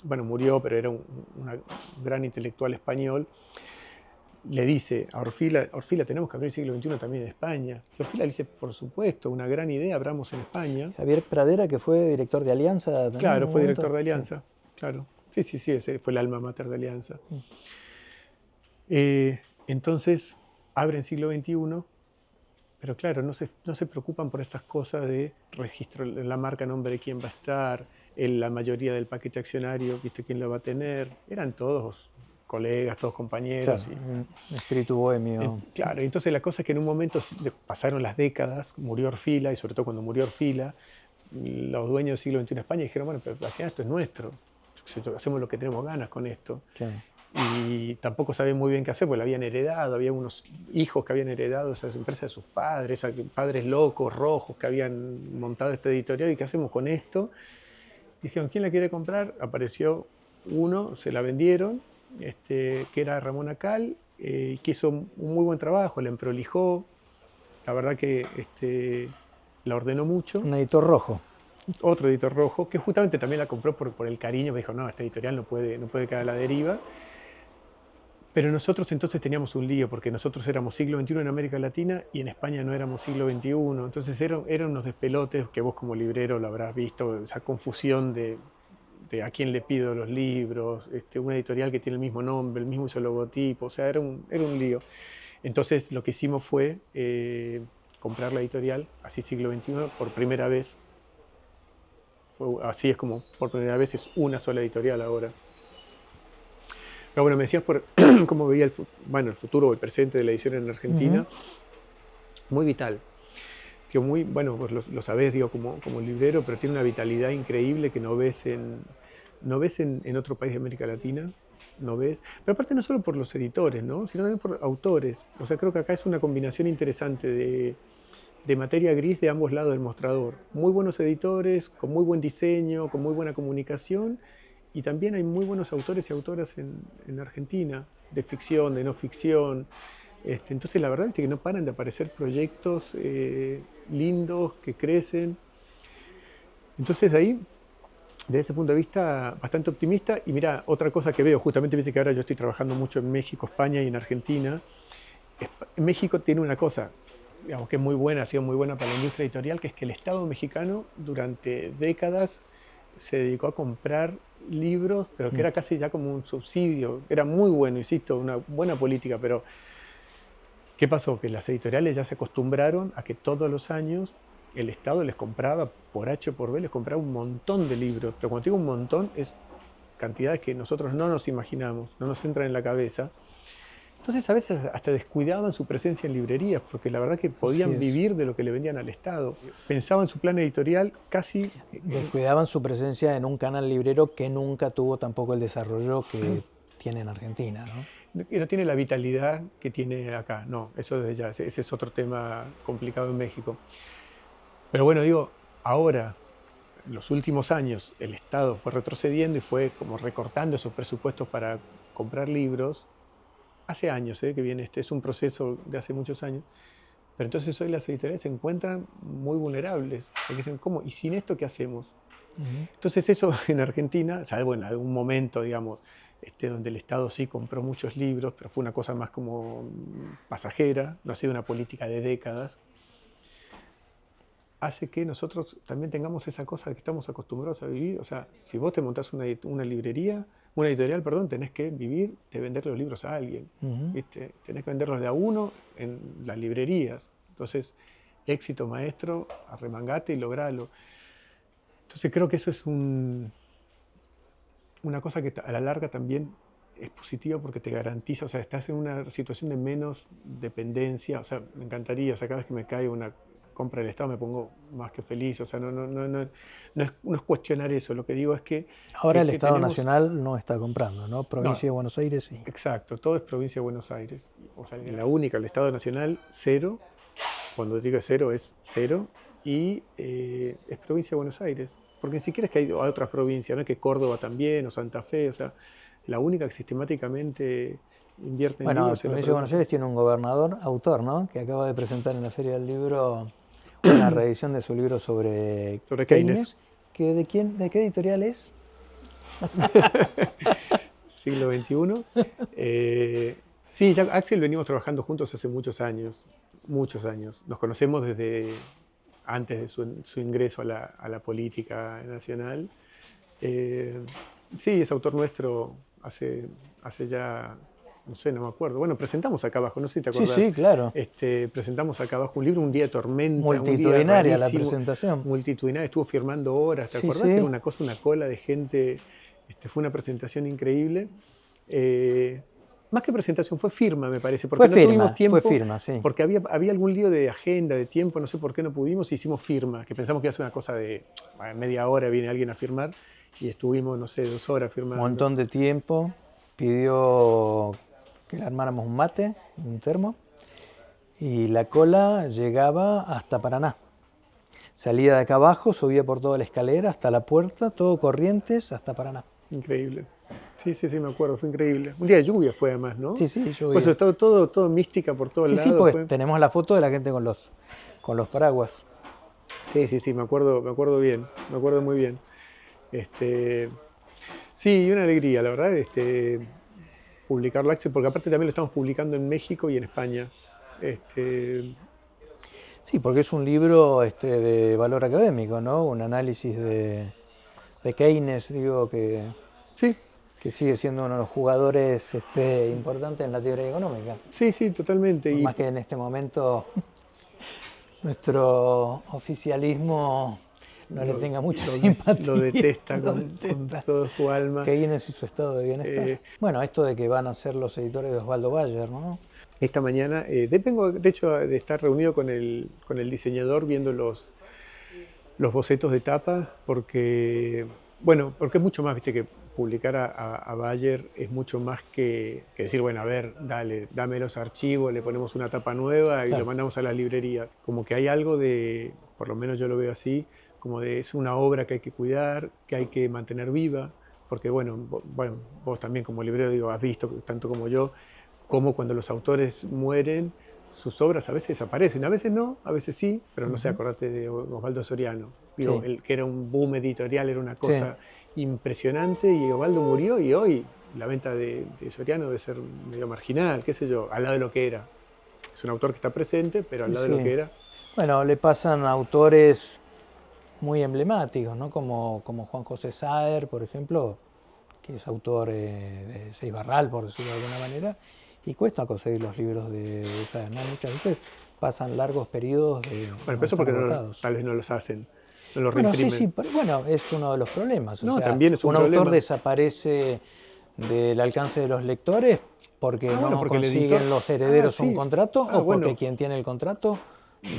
bueno, murió, pero era un gran intelectual español, le dice a Orfila, Orfila, tenemos que abrir el siglo XXI también en España. Y Orfila le dice, por supuesto, una gran idea, abramos en España. Javier Pradera, que fue director de Alianza también en Claro, un fue momento. director de Sí. Alianza, claro. Sí, sí, sí, ese fue el alma mater de Alianza. Mm. Entonces, abren siglo XXI, pero claro, no se preocupan por estas cosas de registro, la marca, nombre de quién va a estar, la mayoría del paquete accionario, viste quién lo va a tener. Eran todos colegas, todos compañeros. Claro, un espíritu bohemio. Claro, entonces la cosa es que en un momento pasaron las décadas, murió Orfila, y sobre todo cuando murió Orfila, los dueños del siglo XXI en España dijeron, bueno, pero al final esto es nuestro, hacemos lo que tenemos ganas con esto. Claro. Y tampoco sabían muy bien qué hacer, porque la habían heredado, había unos hijos que habían heredado esas empresas de sus padres, padres locos, rojos, que habían montado esta editorial, ¿y qué hacemos con esto? Dijeron, ¿quién la quiere comprar? Apareció uno, se la vendieron, que era Ramón Acal, que hizo un muy buen trabajo, la emprolijó, la verdad que la ordenó mucho. Un editor rojo. Otro editor rojo, que justamente también la compró por el cariño, me dijo, no, esta editorial no puede caer a la deriva. Pero nosotros entonces teníamos un lío, porque nosotros éramos siglo XXI en América Latina y en España no éramos siglo XXI. Entonces eran unos despelotes que vos como librero lo habrás visto, esa confusión de a quién le pido los libros, una editorial que tiene el mismo nombre, el mismo logotipo, o sea, era un lío. Entonces lo que hicimos fue comprar la editorial, así siglo XXI, por primera vez. Así es como por primera vez es una sola editorial ahora. Pero bueno, me decías por cómo veía el futuro o el presente de la edición en Argentina. Ujú. Muy vital. Que muy, bueno, pues lo sabés, digo, como librero, pero tiene una vitalidad increíble que no ves en otro país de América Latina. No ves. Pero aparte no solo por los editores, ¿no? Sino también por autores. O sea, creo que acá es una combinación interesante de materia gris de ambos lados del mostrador. Muy buenos editores, con muy buen diseño, con muy buena comunicación, y también hay muy buenos autores y autoras en Argentina, de ficción, de no ficción. Entonces la verdad es que no paran de aparecer proyectos lindos que crecen. Entonces ahí, desde ese punto de vista, bastante optimista. Y mira, otra cosa que veo, justamente viste que ahora yo estoy trabajando mucho en México, España y en Argentina. México tiene una cosa, digamos, que es muy buena, ha sido muy buena para la industria editorial, que es que el Estado mexicano durante décadas se dedicó a comprar libros, pero que Mm. era casi ya como un subsidio. Era muy bueno, insisto, una buena política, pero ¿qué pasó? Que las editoriales ya se acostumbraron a que todos los años el Estado les compraba por H o por B, les compraba un montón de libros. Pero cuando digo un montón, es cantidades que nosotros no nos imaginamos, no nos entran en la cabeza. Entonces a veces hasta descuidaban su presencia en librerías, porque la verdad que Así podían es. vivir de lo que le vendían al Estado. Pensaban su plan editorial casi. Descuidaban su presencia en un canal librero que nunca tuvo tampoco el desarrollo que tiene en Argentina, ¿no? Que no tiene la vitalidad que tiene acá. No, eso desde ya, ese es otro tema complicado en México. Pero bueno, digo, ahora, en los últimos años, el Estado fue retrocediendo y fue como recortando esos presupuestos para comprar libros. Hace años que viene, es un proceso de hace muchos años. Pero entonces hoy las editoriales se encuentran muy vulnerables. Porque dicen, ¿cómo? ¿Y sin esto qué hacemos? Ujú. Entonces eso en Argentina, salvo en algún momento, digamos, donde el Estado sí compró muchos libros, pero fue una cosa más como pasajera, no ha sido una política de décadas, hace que nosotros también tengamos esa cosa que estamos acostumbrados a vivir. O sea, si vos te montás una librería, una editorial, perdón, tenés que vivir de vender los libros a alguien. Ujú. ¿Viste? Tenés que venderlos de a uno en las librerías. Entonces, éxito maestro, arremangate y logralo. Entonces creo que eso es una cosa que a la larga también es positiva porque te garantiza, o sea, estás en una situación de menos dependencia, o sea, me encantaría, o sea, cada vez que me cae una compra del Estado me pongo más que feliz, o sea, no es cuestionar eso, lo que digo es Ahora el que Estado tenemos, Nacional no está comprando, ¿no? no, Provincia de Buenos Aires sí. exacto, todo es provincia de Buenos Aires, o sea, la única, el Estado Nacional, cero, cuando digo cero es cero, y es provincia de Buenos Aires, porque ni siquiera es que hay otras provincias, no es que Córdoba también, o Santa Fe, o sea, la única que sistemáticamente invierte en Bueno, la libros es la provincia de Buenos provincia. Aires tiene un gobernador, autor, ¿no? Que acaba de presentar en la Feria del Libro una reedición de su libro sobre Sobre Keynes, Keynes. ¿De qué editorial es? siglo XXI. Sí, ya Axel venimos trabajando juntos hace muchos años, muchos años. Nos conocemos desde antes de su ingreso a la política nacional. Eh, sí, es autor nuestro hace ya, no sé, no me acuerdo. Bueno, presentamos acá abajo, no sé si te Sí, acordás. sí, claro. Presentamos acá abajo un libro, un día de tormenta, un día Multitudinaria la rarísimo, presentación. multitudinario, estuvo firmando horas, ¿te Sí, acordás? Que era sí. una cosa, una cola de gente, fue una presentación increíble. Eh, Más que presentación, fue firma, me parece, porque no tuvimos Fue tiempo, firma, sí. porque había algún lío de agenda, de tiempo, no sé por qué no pudimos, hicimos firma, que pensamos que iba a ser una cosa de media hora, viene alguien a firmar, y estuvimos, no sé, 2 horas Un firmando. montón de tiempo. Pidió que le armáramos un mate, un termo. Y la cola llegaba hasta Paraná. Salía de acá abajo, subía por toda la escalera hasta la puerta, todo Corrientes hasta Paraná. Increíble. Sí, sí, sí, me acuerdo, fue increíble. Un día de lluvia fue además, ¿no? Sí, sí, Pues eso, llovía. todo mística por todos Sí, sí, lados. pues tenemos la foto de la gente con los paraguas. Sí, sí, sí, me acuerdo bien, me acuerdo muy bien. Este, sí, y una alegría, la verdad, publicarlo, Axel, porque aparte también lo estamos publicando en México y en España. Este, Sí, porque es un libro de valor académico, ¿no? Un análisis de Keynes, digo, sí, que sigue siendo uno de los jugadores importantes en la teoría económica. sí, sí, totalmente. Por Y más que en este momento nuestro oficialismo no le tenga mucha lo simpatía, detesta lo con detesta. toda su alma. Keynes y su estado de bienestar. Eh, Bueno, esto de que van a ser los editores de Osvaldo Bayer, ¿no? Esta mañana, vengo de hecho de estar reunido con el diseñador viendo los bocetos de tapa, porque, bueno, porque es mucho más, viste, que publicar a Bayer es mucho más que decir, bueno, a ver, dale, dame los archivos, le ponemos una tapa nueva y lo Claro. mandamos a la librería. Como que hay algo de, por lo menos yo lo veo así, como de es una obra que hay que cuidar, que hay que mantener viva, porque bueno, bueno, vos también como librero digo, has visto, tanto como yo, cómo cuando los autores mueren, sus obras a veces desaparecen, a veces no, a veces sí, pero no sé, Ujú. acordate de Osvaldo Soriano. Digo, Sí, el que era un boom editorial, era una sí. cosa impresionante y Osvaldo murió y hoy la venta de Soriano debe ser medio marginal, qué sé yo, al lado de lo que era. Es un autor que está presente, pero al Sí, lado de lo sí. que era. Bueno, le pasan a autores muy emblemáticos, ¿no? Como Juan José Saer, por ejemplo, que es autor de Seis Barral, por decirlo de alguna manera, y cuesta conseguir los libros de Saer, ¿no? Muchas veces pasan largos periodos Bueno, pero donde eso están porque agotados. tal vez no los hacen, no los Bueno, sí, reimprimen. sí, pero bueno, es uno de los problemas. O No, sea, también es un un autor problema. desaparece del alcance de los lectores porque Ah, bueno, no porque el editor. consiguen los Ah, herederos un sí. contrato Ah, o porque bueno, quien tiene el contrato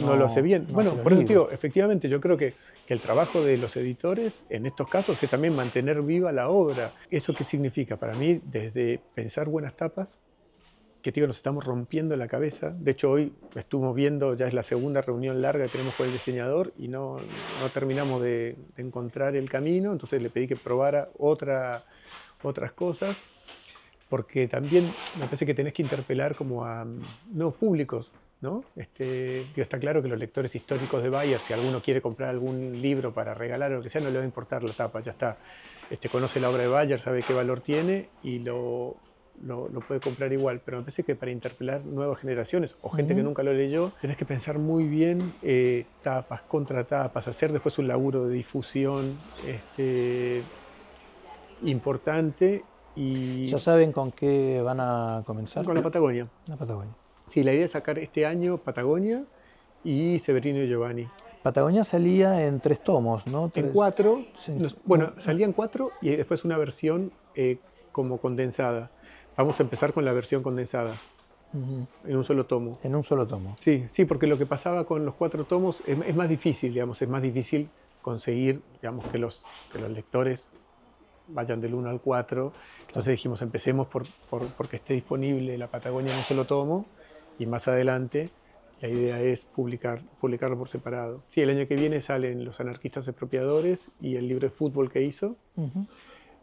no lo hace bien. no hace Bueno, los por eso te libros. digo, efectivamente, yo creo que el trabajo de los editores en estos casos es también mantener viva la obra. ¿Eso qué significa? Para mí, desde pensar buenas tapas, que te digo, nos estamos rompiendo la cabeza. De hecho, hoy estuvimos viendo, ya es la segunda reunión larga que tenemos con el diseñador y no terminamos de encontrar el camino, entonces le pedí que probara otras cosas, porque también me parece que tenés que interpelar como a nuevos públicos, ¿no? Digo, está claro que los lectores históricos de Bayer, si alguno quiere comprar algún libro para regalar o lo que sea, no le va a importar la tapa, ya está. Conoce la obra de Bayer, sabe qué valor tiene y lo puede comprar igual, pero me parece que para interpelar nuevas generaciones o gente que Ujú. nunca lo leyó, tenés que pensar muy bien tapas, contratapas, hacer después un laburo de difusión importante y ¿Ya saben con qué van a comenzar? con la Patagonia. La Patagonia. Sí, la idea es sacar este año Patagonia y Severino y Giovanni. Patagonia salía en 3 tomos, ¿no? En 4, Sí. bueno, salían 4 y después una versión como condensada. Vamos a empezar con la versión condensada, Ujú. en un solo tomo. En un solo tomo. Sí, sí, porque lo que pasaba con los 4 tomos es más difícil, digamos, es más difícil conseguir, digamos, que los lectores vayan del 1 al 4. Entonces dijimos, empecemos porque esté disponible la Patagonia en un solo tomo y más adelante la idea es publicarlo por separado. Sí, el año que viene salen Los anarquistas expropiadores y el libro de fútbol que hizo. Ujú.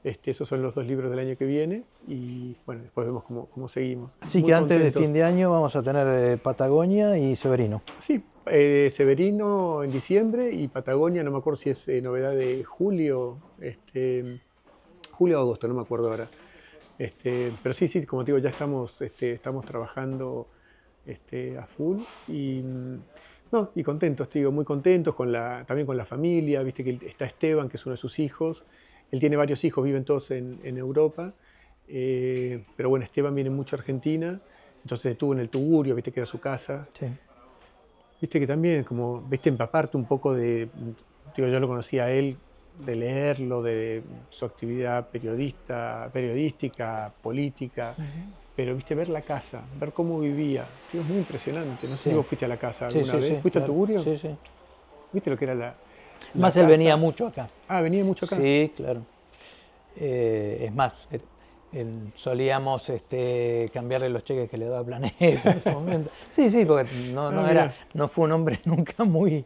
Esos son los 2 libros del año que viene y bueno, después vemos cómo seguimos. Así Muy que antes de contentos. fin de año vamos a tener Patagonia y Severino. Sí, Severino en diciembre y Patagonia, no me acuerdo si es novedad de julio, julio o agosto, no me acuerdo ahora. Pero sí, sí, como te digo, ya estamos trabajando a full y, no, y contentos, te digo, muy contentos también con la familia, viste que está Esteban, que es uno de sus hijos, él tiene varios hijos, viven todos en Europa, pero bueno, Esteban viene mucho a Argentina, entonces estuvo en el Tugurio, viste que era su casa, Sí. viste que también, como, viste, empaparte un poco digo, yo lo conocía a él de leerlo, de su actividad periodística, política, Ujú. pero viste, ver la casa, ver cómo vivía, digo, es muy impresionante. No sé si Sí. vos fuiste a la casa Sí, alguna sí, vez. sí, ¿Fuiste a claro. Tugurio? Sí, sí. ¿Viste lo que era la Más él casa? venía mucho acá. Ah, venía mucho acá. Sí, claro. Es más, solíamos cambiarle los cheques que le daba Planeta en ese momento. Sí, sí, porque Ah, mirá. no fue un hombre nunca muy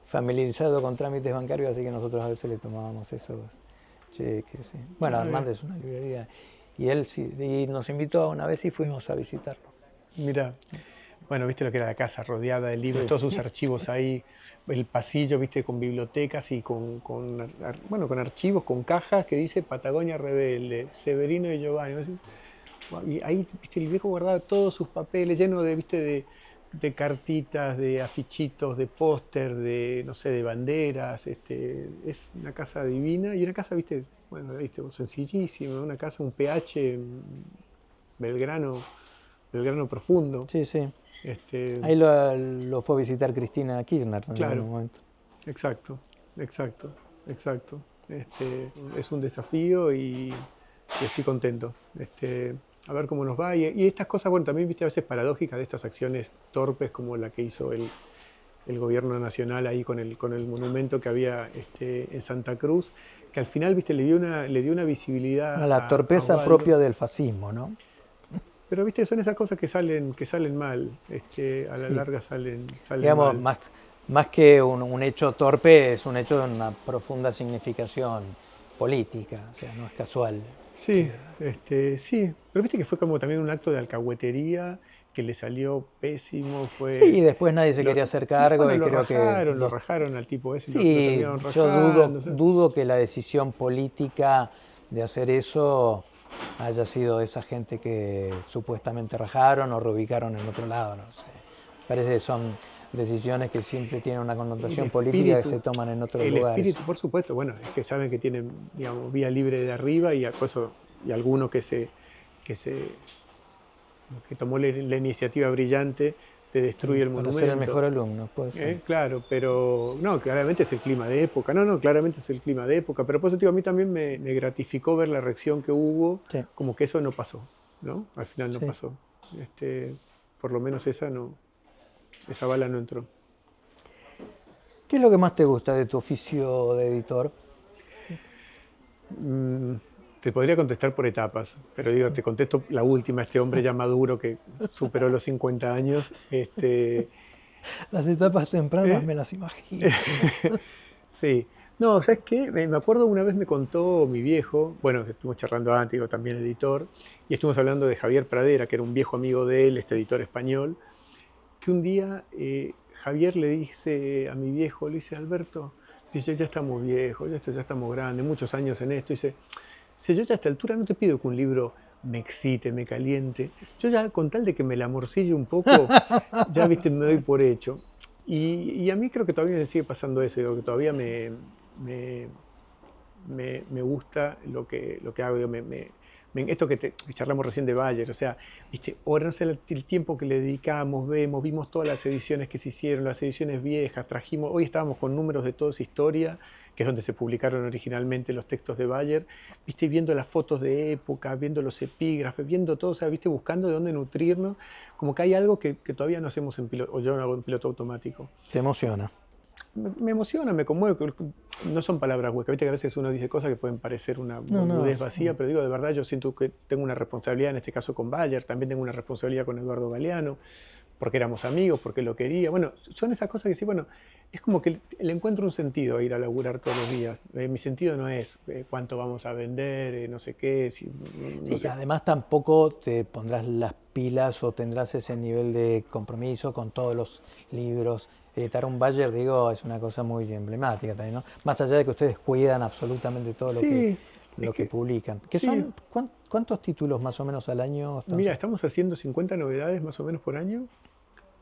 familiarizado con trámites bancarios, así que nosotros a veces le tomábamos esos cheques. Sí. Bueno, Ah, Armando es una librería. Y él sí, y nos invitó una vez y fuimos a visitarlo. mirá. Bueno, viste lo que era la casa rodeada de libros, Sí. todos sus archivos ahí, el pasillo, viste, con bibliotecas y bueno, con archivos, con cajas que dice Patagonia Rebelde, Severino y Giovanni. ¿No? Y ahí, viste, el viejo guardaba todos sus papeles llenos de, viste, de cartitas, de afichitos, de póster, de, no sé, de banderas. Es una casa divina y una casa, viste, bueno, viste, sencillísima, una casa, un PH, Belgrano, Belgrano profundo. Sí, sí. Este, Ahí lo fue a visitar Cristina Kirchner en claro, algún momento. exacto, exacto, exacto. Es un desafío y estoy contento. A ver cómo nos va. Y estas cosas, bueno, también viste a veces paradójicas de estas acciones torpes como la que hizo el gobierno nacional ahí con el monumento que había en Santa Cruz, que al final, viste, le dio una visibilidad La a torpeza Osvaldo. propia del fascismo, ¿no? Pero viste, son esas cosas que salen mal, a la Sí. larga salen Digamos, mal. más que un hecho torpe, es un hecho de una profunda significación política, o sea, no es casual. Sí, sí, pero viste que fue como también un acto de alcahuetería que le salió pésimo, Sí, y después nadie se lo- quería hacer cargo bueno, y creo que lo rajaron al tipo ese, lo sí, terminaron yo rajando. O sea, dudo que la decisión política de hacer eso haya sido de esa gente que supuestamente rajaron o reubicaron en otro lado, no sé. Parece que son decisiones que siempre tienen una el connotación política que se toman en otros el lugares. espíritu, por supuesto, bueno, es que saben que tienen, digamos, vía libre de arriba y alguno que se, que tomó la iniciativa brillante de destruir el Para ser el mejor monumento. alumno, puede ser. Claro, pero no, claramente es el clima de época. No, claramente es el clima de época. Pero por eso, digo, a mí también me gratificó ver la reacción que hubo, Sí, como que eso no pasó, ¿no? Al final no sí. pasó. Por lo menos esa bala no entró. ¿Qué es lo que más te gusta de tu oficio de editor? Mm, Te podría contestar por etapas, pero digo, te contesto la última, este hombre ya maduro que superó los 50 años. Las etapas tempranas ¿Eh? me las imagino. Sí. No, ¿sabes qué? Me acuerdo una vez me contó mi viejo, bueno, que estuvimos charlando antes, digo, también editor, y estuvimos hablando de Javier Pradera, que era un viejo amigo de él, este editor español, que un día Javier le dice a mi viejo, le dice, Alberto, dice, ya estamos viejos, ya estamos grandes, muchos años en esto, dice, si yo ya a esta altura no te pido que un libro me excite, me caliente, yo ya con tal de que me la morcille un poco, ya viste, me doy por hecho. Y a mí creo que todavía me sigue pasando eso, digo, que todavía me gusta lo que hago, digo, Esto que charlamos recién de Bayer, o sea, viste, ahora no sé el tiempo que le dedicamos, vimos todas las ediciones que se hicieron, las ediciones viejas, hoy estábamos con números de toda esa historia, que es donde se publicaron originalmente los textos de Bayer, viste, viendo las fotos de época, viendo los epígrafes, viendo todo, o sea, viste, buscando de dónde nutrirnos, como que hay algo que todavía no hacemos en piloto, o yo no hago en piloto automático. ¿Te emociona? Me emociona, me conmueve, no son palabras huecas, viste que a veces uno dice cosas que pueden parecer una boludez vacía, pero digo, de verdad yo siento que tengo una responsabilidad en este caso con Bayer, también tengo una responsabilidad con Eduardo Galeano, porque éramos amigos, porque lo quería, bueno, son esas cosas que sí, bueno, es como que le encuentro un sentido a ir a laburar todos los días. Mi sentido no es cuánto vamos a vender, no sé qué, no Sí, sé. además tampoco te pondrás las pilas o tendrás ese nivel de compromiso con todos los libros. Editar un Bayer, digo, es una cosa muy emblemática también, ¿no? Más allá de que ustedes cuidan absolutamente todo Sí, es lo que que, publican. ¿Qué sí, son, cuántos títulos más o menos al año están mira, estamos haciendo 50 novedades más o menos por año,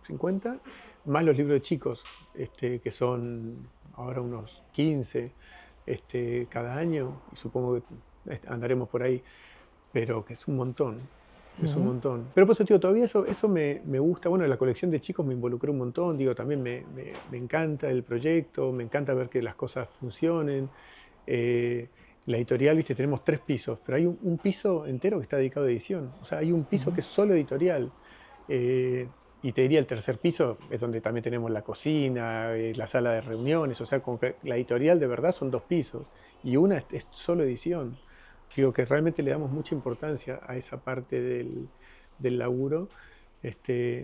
50, más los libros de chicos, que son ahora unos 15 cada año, y supongo que andaremos por ahí, pero que es un montón, es un Ujú. montón. Pero por eso, tío, todavía eso me gusta. Bueno, la colección de chicos me involucré un montón, digo, también me encanta el proyecto, me encanta ver que las cosas funcionen. Eh, la editorial, viste, tenemos 3 pisos, pero hay un piso entero que está dedicado a edición. O sea, hay un piso que es solo editorial. Eh, y te diría el tercer piso es donde también tenemos la cocina, la sala de reuniones. O sea, como que la editorial de verdad son 2 pisos y una es solo edición. Digo que realmente le damos mucha importancia a esa parte del laburo.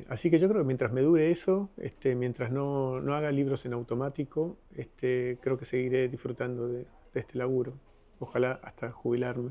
Así que yo creo que mientras me dure eso, mientras no haga libros en automático, creo que seguiré disfrutando de este laburo. Ojalá hasta jubilarme.